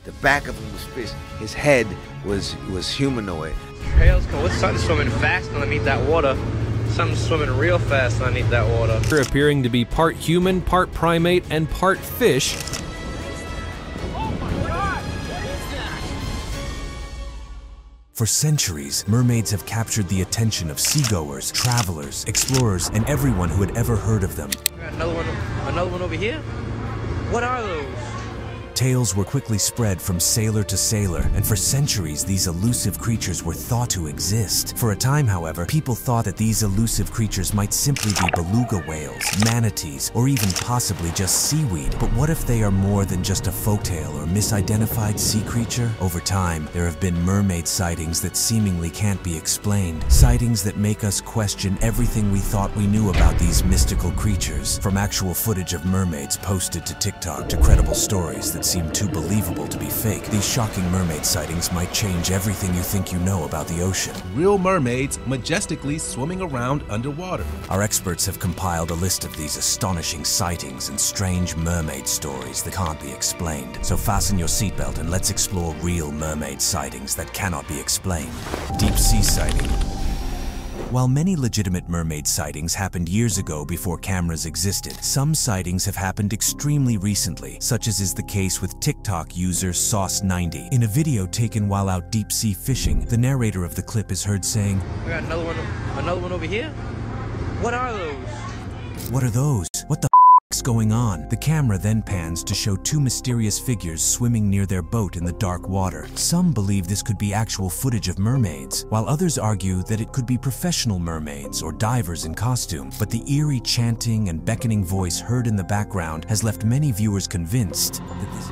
The back of him was fish. His head was humanoid. Trails come with something swimming fast underneath that water. Something swimming real fast underneath that water. Appearing to be part human, part primate, and part fish. For centuries, mermaids have captured the attention of seagoers, travelers, explorers, and everyone who had ever heard of them. Another one over here? What are those? Tales were quickly spread from sailor to sailor, and for centuries these elusive creatures were thought to exist. For a time, however, people thought that these elusive creatures might simply be beluga whales, manatees, or even possibly just seaweed. But what if they are more than just a folktale or misidentified sea creature? Over time, there have been mermaid sightings that seemingly can't be explained. Sightings that make us question everything we thought we knew about these mystical creatures. From actual footage of mermaids posted to TikTok to credible stories that seem too believable to be fake, these shocking mermaid sightings might change everything you think you know about the ocean. Real mermaids majestically swimming around underwater. Our experts have compiled a list of these astonishing sightings and strange mermaid stories that can't be explained. So fasten your seatbelt and let's explore real mermaid sightings that cannot be explained. Deep sea sighting. While many legitimate mermaid sightings happened years ago before cameras existed, some sightings have happened extremely recently, such as is the case with TikTok user Sauce90. In a video taken while out deep sea fishing, the narrator of the clip is heard saying, We got another one over here? What are those? "What are those? What the f***'s going on?" The camera then pans to show two mysterious figures swimming near their boat in the dark water. Some believe this could be actual footage of mermaids, while others argue that it could be professional mermaids or divers in costume. But the eerie chanting and beckoning voice heard in the background has left many viewers convinced that this...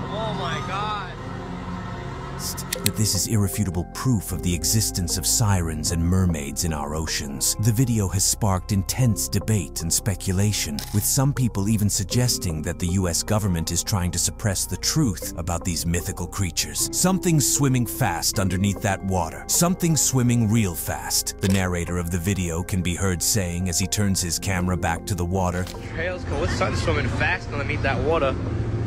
Oh my God! that this is irrefutable proof of the existence of sirens and mermaids in our oceans. The video has sparked intense debate and speculation, with some people even suggesting that the US government is trying to suppress the truth about these mythical creatures. Something's swimming fast underneath that water. Something's swimming real fast, the narrator of the video can be heard saying as he turns his camera back to the water. Trails come with something swimming fast underneath that water.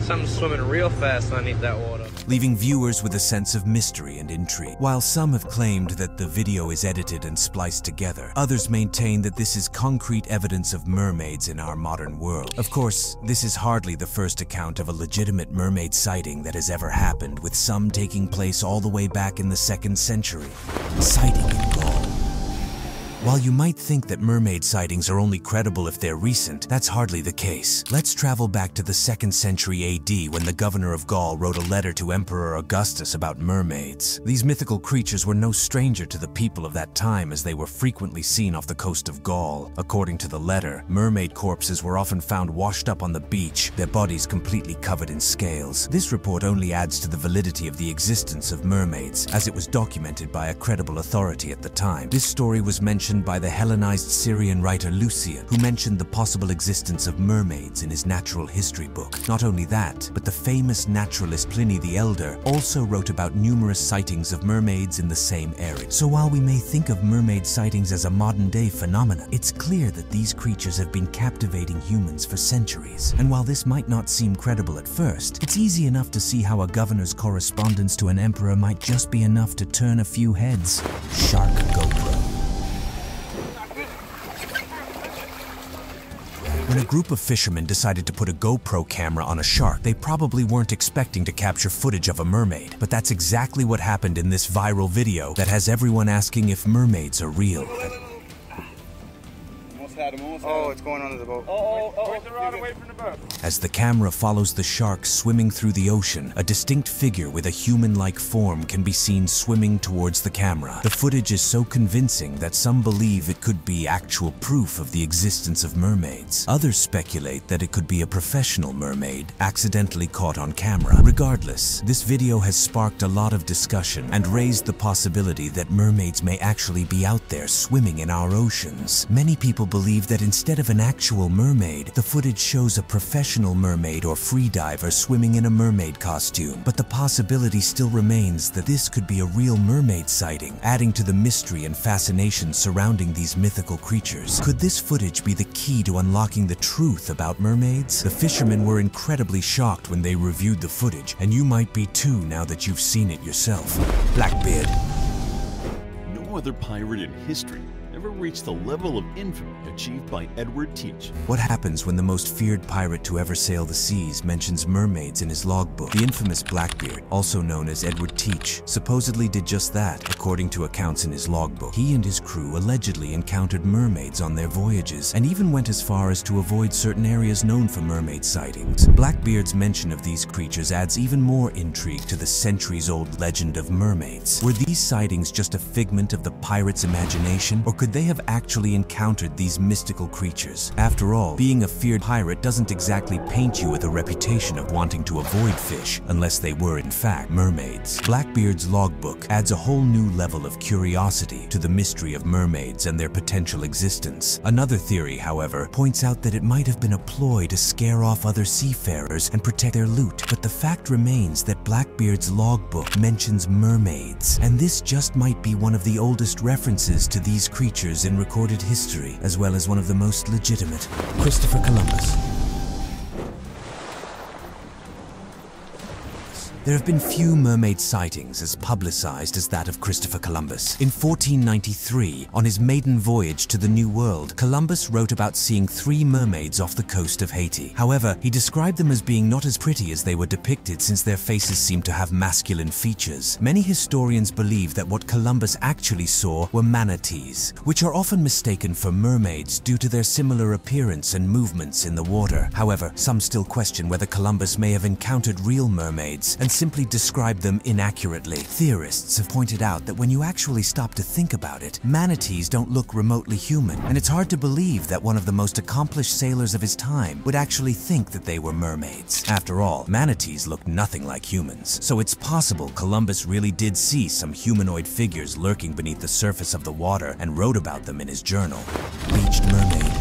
Something swimming real fast underneath that water. Leaving viewers with a sense of mystery and intrigue. While some have claimed that the video is edited and spliced together, others maintain that this is concrete evidence of mermaids in our modern world. Of course, this is hardly the first account of a legitimate mermaid sighting that has ever happened, with some taking place all the way back in the 2nd century. Sighting in Gaul. While you might think that mermaid sightings are only credible if they're recent, that's hardly the case. Let's travel back to the 2nd century AD when the governor of Gaul wrote a letter to Emperor Augustus about mermaids. These mythical creatures were no stranger to the people of that time, as they were frequently seen off the coast of Gaul. According to the letter, mermaid corpses were often found washed up on the beach, their bodies completely covered in scales. This report only adds to the validity of the existence of mermaids, as it was documented by a credible authority at the time. This story was mentioned by the Hellenized Syrian writer Lucian, who mentioned the possible existence of mermaids in his natural history book. Not only that, but the famous naturalist Pliny the Elder also wrote about numerous sightings of mermaids in the same area. So while we may think of mermaid sightings as a modern-day phenomenon, it's clear that these creatures have been captivating humans for centuries. And while this might not seem credible at first, it's easy enough to see how a governor's correspondence to an emperor might just be enough to turn a few heads. Shark GoPro. When a group of fishermen decided to put a GoPro camera on a shark, they probably weren't expecting to capture footage of a mermaid. But that's exactly what happened in this viral video that has everyone asking if mermaids are real. Oh, it's going under the boat. Where's the rod away from the boat? As the camera follows the shark swimming through the ocean, a distinct figure with a human-like form can be seen swimming towards the camera. The footage is so convincing that some believe it could be actual proof of the existence of mermaids. Others speculate that it could be a professional mermaid accidentally caught on camera. Regardless, this video has sparked a lot of discussion and raised the possibility that mermaids may actually be out there swimming in our oceans. Many people believe believe that instead of an actual mermaid, the footage shows a professional mermaid or freediver swimming in a mermaid costume. But the possibility still remains that this could be a real mermaid sighting, adding to the mystery and fascination surrounding these mythical creatures. Could this footage be the key to unlocking the truth about mermaids? The fishermen were incredibly shocked when they reviewed the footage, and you might be too now that you've seen it yourself. Blackbeard. No other pirate in history ever reached the level of infamy achieved by Edward Teach. What happens when the most feared pirate to ever sail the seas mentions mermaids in his logbook? The infamous Blackbeard, also known as Edward Teach, supposedly did just that, according to accounts in his logbook. He and his crew allegedly encountered mermaids on their voyages, and even went as far as to avoid certain areas known for mermaid sightings. Blackbeard's mention of these creatures adds even more intrigue to the centuries-old legend of mermaids. Were these sightings just a figment of the pirate's imagination, or could they have actually encountered these mystical creatures? After all, being a feared pirate doesn't exactly paint you with a reputation of wanting to avoid fish, unless they were in fact mermaids. Blackbeard's logbook adds a whole new level of curiosity to the mystery of mermaids and their potential existence. Another theory, however, points out that it might have been a ploy to scare off other seafarers and protect their loot, but the fact remains that Blackbeard's logbook mentions mermaids, and this just might be one of the oldest references to these creatures in recorded history, as well as one of the most legitimate. Christopher Columbus. There have been few mermaid sightings as publicized as that of Christopher Columbus. In 1493, on his maiden voyage to the New World, Columbus wrote about seeing 3 mermaids off the coast of Haiti. However, he described them as being not as pretty as they were depicted, since their faces seemed to have masculine features. Many historians believe that what Columbus actually saw were manatees, which are often mistaken for mermaids due to their similar appearance and movements in the water. However, some still question whether Columbus may have encountered real mermaids and simply described them inaccurately. Theorists have pointed out that when you actually stop to think about it, manatees don't look remotely human, and it's hard to believe that one of the most accomplished sailors of his time would actually think that they were mermaids. After all, manatees look nothing like humans, so it's possible Columbus really did see some humanoid figures lurking beneath the surface of the water and wrote about them in his journal. Beached mermaid.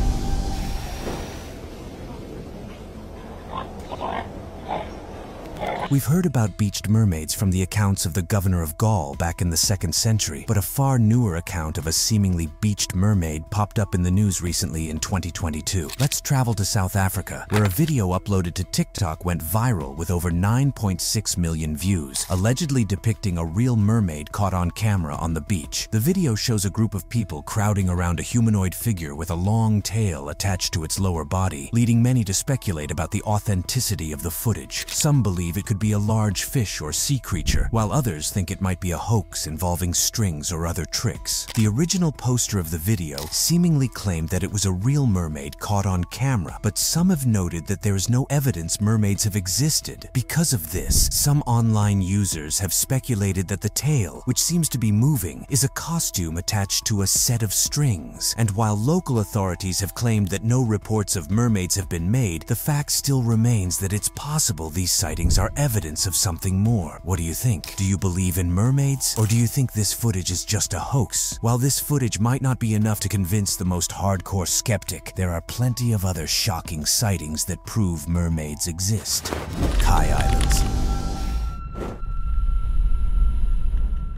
We've heard about beached mermaids from the accounts of the governor of Gaul back in the 2nd century, but a far newer account of a seemingly beached mermaid popped up in the news recently in 2022. Let's travel to South Africa, where a video uploaded to TikTok went viral with over 9.6 million views, allegedly depicting a real mermaid caught on camera on the beach. The video shows a group of people crowding around a humanoid figure with a long tail attached to its lower body, leading many to speculate about the authenticity of the footage. Some believe it could be a large fish or sea creature, while others think it might be a hoax involving strings or other tricks. The original poster of the video seemingly claimed that it was a real mermaid caught on camera, but some have noted that there is no evidence mermaids have existed. Because of this, some online users have speculated that the tail, which seems to be moving, is a costume attached to a set of strings. And while local authorities have claimed that no reports of mermaids have been made, the fact still remains that it's possible these sightings are evidence of something more. What do you think? Do you believe in mermaids? Or do you think this footage is just a hoax? While this footage might not be enough to convince the most hardcore skeptic, there are plenty of other shocking sightings that prove mermaids exist. Kai Islands.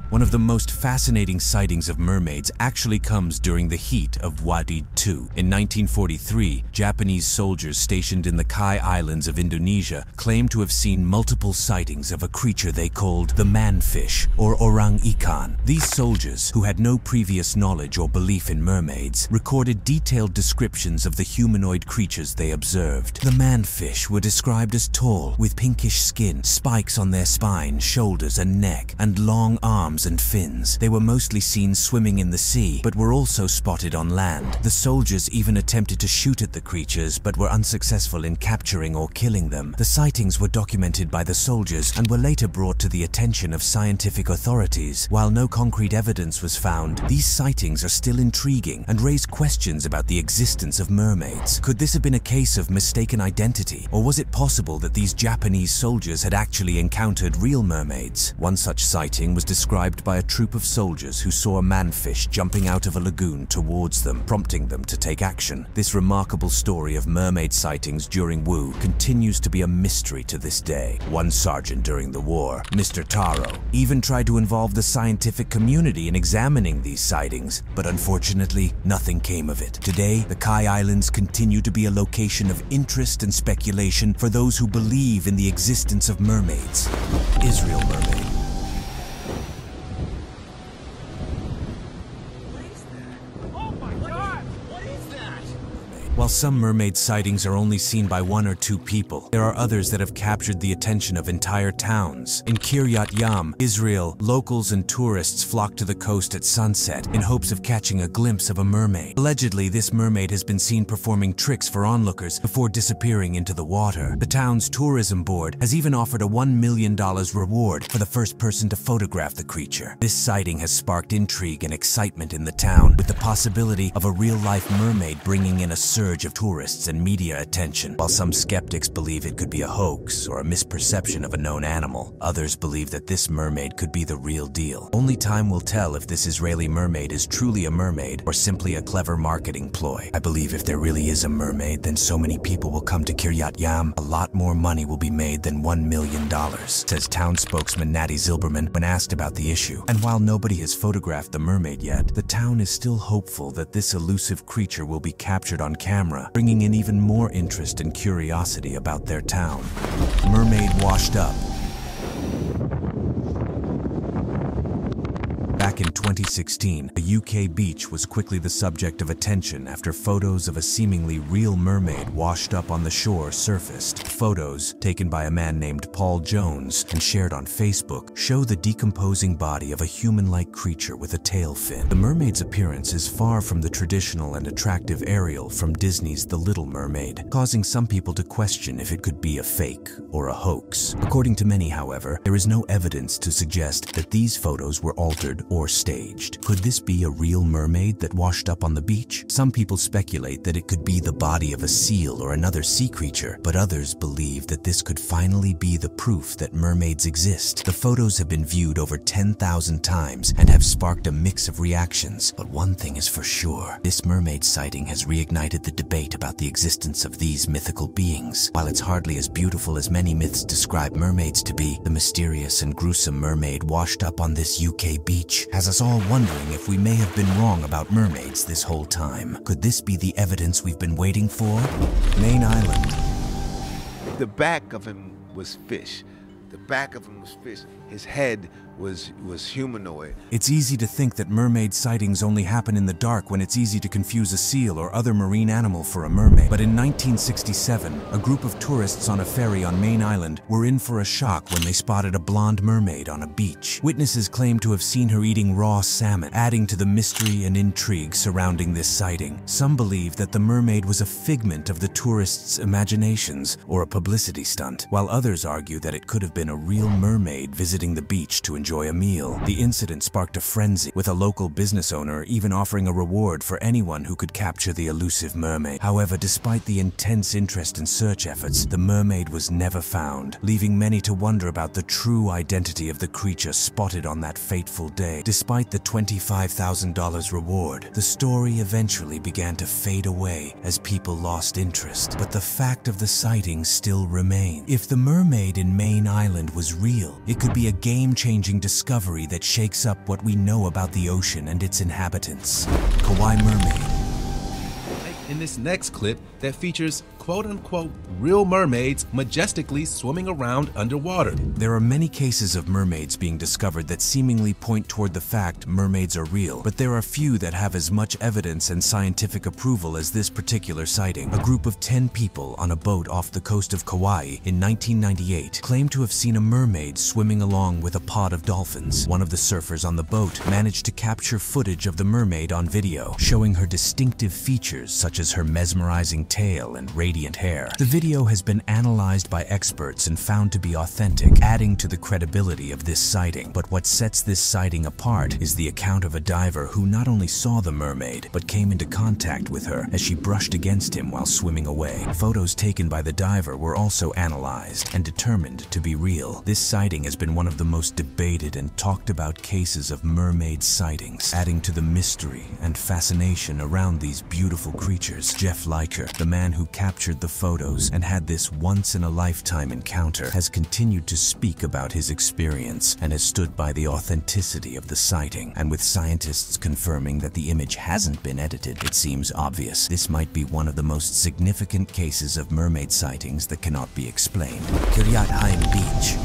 One of the most fascinating sightings of mermaids actually comes during the heat of Wadid II. In 1943, Japanese soldiers stationed in the Kai Islands of Indonesia claimed to have seen multiple sightings of a creature they called the manfish, or orang ikan. These soldiers, who had no previous knowledge or belief in mermaids, recorded detailed descriptions of the humanoid creatures they observed. The manfish were described as tall, with pinkish skin, spikes on their spine, shoulders and neck, and long arms and fins. They were mostly seen swimming in the sea, but were also spotted on land. The soldiers even attempted to shoot at the creatures, but were unsuccessful in capturing or killing them. The sightings were documented by the soldiers and were later brought to the attention of scientific authorities. While no concrete evidence was found, these sightings are still intriguing and raise questions about the existence of mermaids. Could this have been a case of mistaken identity, or was it possible that these Japanese soldiers had actually encountered real mermaids? One such sighting was described described by a troop of soldiers who saw a manfish jumping out of a lagoon towards them, prompting them to take action. This remarkable story of mermaid sightings during Wu continues to be a mystery to this day. One sergeant during the war, Mr. Taro, even tried to involve the scientific community in examining these sightings, but unfortunately, nothing came of it. Today, the Kai Islands continue to be a location of interest and speculation for those who believe in the existence of mermaids. Israel Mermaid. While some mermaid sightings are only seen by 1 or 2 people, there are others that have captured the attention of entire towns. In Kiryat Yam, Israel, locals and tourists flock to the coast at sunset in hopes of catching a glimpse of a mermaid. Allegedly, this mermaid has been seen performing tricks for onlookers before disappearing into the water. The town's tourism board has even offered a $1 million reward for the first person to photograph the creature. This sighting has sparked intrigue and excitement in the town, with the possibility of a real-life mermaid bringing in a surge of tourists and media attention. While some skeptics believe it could be a hoax or a misperception of a known animal, others believe that this mermaid could be the real deal. Only time will tell if this Israeli mermaid is truly a mermaid or simply a clever marketing ploy. I believe if there really is a mermaid, then so many people will come to Kiryat Yam, a lot more money will be made than $1 million, says town spokesman Natty Zilberman when asked about the issue. And while nobody has photographed the mermaid yet, the town is still hopeful that this elusive creature will be captured on camera, bringing in even more interest and curiosity about their town. Mermaid Washed Up. Back in 2016, a UK beach was quickly the subject of attention after photos of a seemingly real mermaid washed up on the shore surfaced. Photos, taken by a man named Paul Jones and shared on Facebook, show the decomposing body of a human-like creature with a tail fin. The mermaid's appearance is far from the traditional and attractive Ariel from Disney's The Little Mermaid, causing some people to question if it could be a fake or a hoax. According to many, however, there is no evidence to suggest that these photos were altered or staged. Could this be a real mermaid that washed up on the beach? Some people speculate that it could be the body of a seal or another sea creature, but others believe that this could finally be the proof that mermaids exist. The photos have been viewed over 10,000 times and have sparked a mix of reactions, but one thing is for sure. This mermaid sighting has reignited the debate about the existence of these mythical beings. While it's hardly as beautiful as many myths describe mermaids to be, the mysterious and gruesome mermaid washed up on this UK beach has us all wondering if we may have been wrong about mermaids this whole time. Could this be the evidence we've been waiting for? Main Island. The back of him was fish. The back of him was fish. His head was humanoid. It's easy to think that mermaid sightings only happen in the dark when it's easy to confuse a seal or other marine animal for a mermaid. But in 1967, a group of tourists on a ferry on Main Island were in for a shock when they spotted a blonde mermaid on a beach. Witnesses claim to have seen her eating raw salmon, adding to the mystery and intrigue surrounding this sighting. Some believe that the mermaid was a figment of the tourists' imaginations or a publicity stunt, while others argue that it could have been a real mermaid visiting the beach to enjoy a meal. The incident sparked a frenzy, with a local business owner even offering a reward for anyone who could capture the elusive mermaid. However, despite the intense interest and search efforts, the mermaid was never found, leaving many to wonder about the true identity of the creature spotted on that fateful day. Despite the $25,000 reward, the story eventually began to fade away as people lost interest. But the fact of the sighting still remains. If the mermaid in Main Island was real, it could be a game-changing discovery that shakes up what we know about the ocean and its inhabitants. Kauai Mermaid. In this next clip that features quote-unquote real mermaids majestically swimming around underwater. There are many cases of mermaids being discovered that seemingly point toward the fact mermaids are real, but there are few that have as much evidence and scientific approval as this particular sighting. A group of 10 people on a boat off the coast of Kauai in 1998 claimed to have seen a mermaid swimming along with a pod of dolphins. One of the surfers on the boat managed to capture footage of the mermaid on video, showing her distinctive features such as her mesmerizing tail and radiant radiant hair. The video has been analyzed by experts and found to be authentic, adding to the credibility of this sighting. But what sets this sighting apart is the account of a diver who not only saw the mermaid, but came into contact with her as she brushed against him while swimming away. Photos taken by the diver were also analyzed and determined to be real. This sighting has been one of the most debated and talked about cases of mermaid sightings, adding to the mystery and fascination around these beautiful creatures. Jeff Leicher, the man who captured the photos and had this once-in-a-lifetime encounter, has continued to speak about his experience and has stood by the authenticity of the sighting. And with scientists confirming that the image hasn't been edited, it seems obvious this might be one of the most significant cases of mermaid sightings that cannot be explained. Kiryat Haim Beach.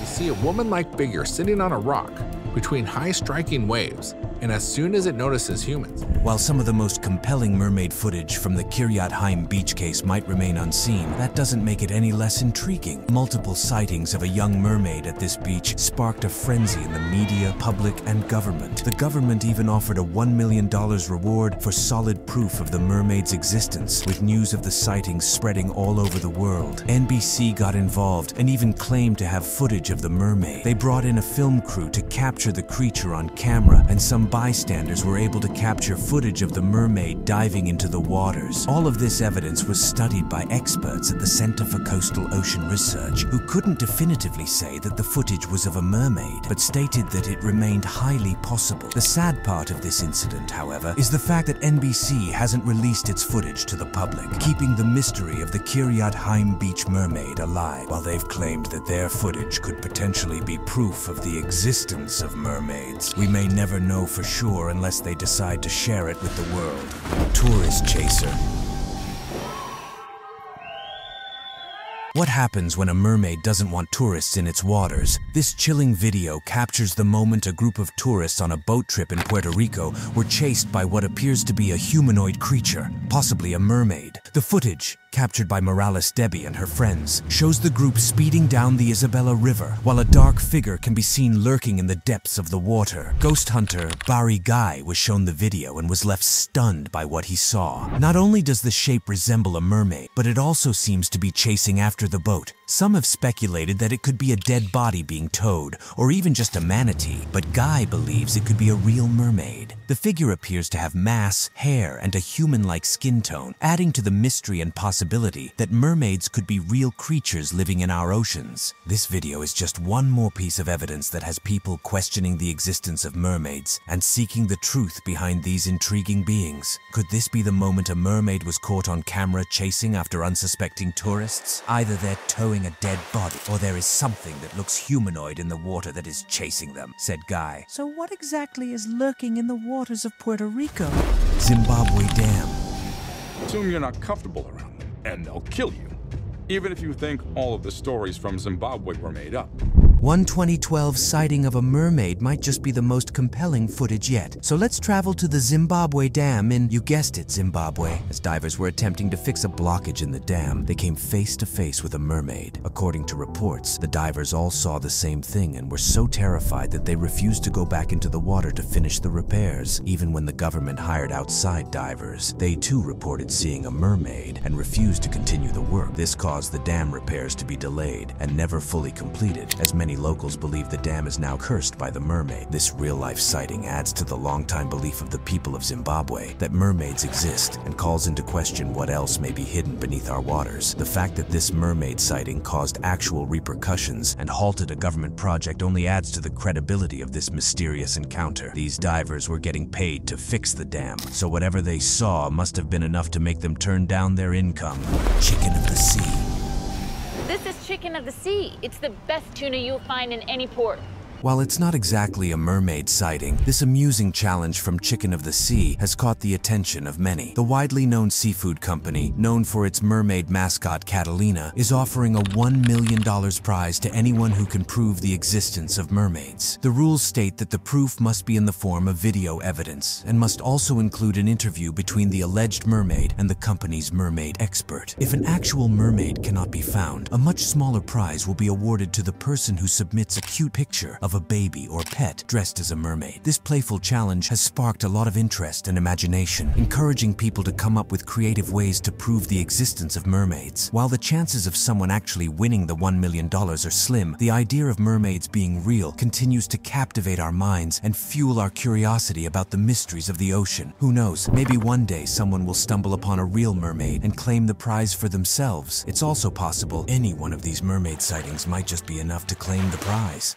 You see a woman-like figure sitting on a rock between high striking waves, and as soon as it notices humans. While some of the most compelling mermaid footage from the Kiryat Haim beach case might remain unseen, that doesn't make it any less intriguing. Multiple sightings of a young mermaid at this beach sparked a frenzy in the media, public, and government. The government even offered a $1 million reward for solid proof of the mermaid's existence, with news of the sightings spreading all over the world. NBC got involved and even claimed to have footage of the mermaid. They brought in a film crew to capture the creature on camera, and some bystanders were able to capture footage of the mermaid diving into the waters. All of this evidence was studied by experts at the Center for Coastal Ocean Research, who couldn't definitively say that the footage was of a mermaid, but stated that it remained highly possible. The sad part of this incident, however, is the fact that NBC hasn't released its footage to the public, keeping the mystery of the Kiryat Haim beach mermaid alive, while they've claimed that their footage could potentially be proof of the existence of mermaids. We may never know for sure unless they decide to share it with the world. Tourist chaser. What happens when a mermaid doesn't want tourists in its waters? This chilling video captures the moment a group of tourists on a boat trip in Puerto Rico were chased by what appears to be a humanoid creature, possibly a mermaid. The footage, captured by Morales Debbie and her friends, shows the group speeding down the Isabella River, while a dark figure can be seen lurking in the depths of the water. Ghost hunter Barry Guy was shown the video and was left stunned by what he saw. Not only does the shape resemble a mermaid, but it also seems to be chasing after the boat. Some have speculated that it could be a dead body being towed, or even just a manatee, but Guy believes it could be a real mermaid. The figure appears to have mass, hair, and a human-like skin tone, adding to the mystery and possibility that mermaids could be real creatures living in our oceans. This video is just one more piece of evidence that has people questioning the existence of mermaids and seeking the truth behind these intriguing beings. Could this be the moment a mermaid was caught on camera chasing after unsuspecting tourists? Either they're towing a dead body, or there is something that looks humanoid in the water that is chasing them, said Guy. So what exactly is lurking in the waters of Puerto Rico? Zimbabwe Dam. Assume you're not comfortable around them, and they'll kill you, even if you think all of the stories from Zimbabwe were made up. One 2012 sighting of a mermaid might just be the most compelling footage yet. So let's travel to the Zimbabwe Dam in, you guessed it, Zimbabwe. As divers were attempting to fix a blockage in the dam, they came face to face with a mermaid. According to reports, the divers all saw the same thing and were so terrified that they refused to go back into the water to finish the repairs. Even when the government hired outside divers, they too reported seeing a mermaid and refused to continue the work. This caused the dam repairs to be delayed and never fully completed, as many locals believe the dam is now cursed by the mermaid. This real-life sighting adds to the long-time belief of the people of Zimbabwe that mermaids exist and calls into question what else may be hidden beneath our waters. The fact that this mermaid sighting caused actual repercussions and halted a government project only adds to the credibility of this mysterious encounter. These divers were getting paid to fix the dam, so whatever they saw must have been enough to make them turn down their income. Chicken of the sea. This is chicken of the sea. It's the best tuna you'll find in any port. While it's not exactly a mermaid sighting, this amusing challenge from Chicken of the Sea has caught the attention of many. The widely known seafood company, known for its mermaid mascot Catalina, is offering a $1 million prize to anyone who can prove the existence of mermaids. The rules state that the proof must be in the form of video evidence and must also include an interview between the alleged mermaid and the company's mermaid expert. If an actual mermaid cannot be found, a much smaller prize will be awarded to the person who submits a cute picture of a baby or pet dressed as a mermaid. This playful challenge has sparked a lot of interest and imagination, encouraging people to come up with creative ways to prove the existence of mermaids. While the chances of someone actually winning the $1 million are slim, the idea of mermaids being real continues to captivate our minds and fuel our curiosity about the mysteries of the ocean. Who knows, maybe one day someone will stumble upon a real mermaid and claim the prize for themselves. It's also possible any one of these mermaid sightings might just be enough to claim the prize.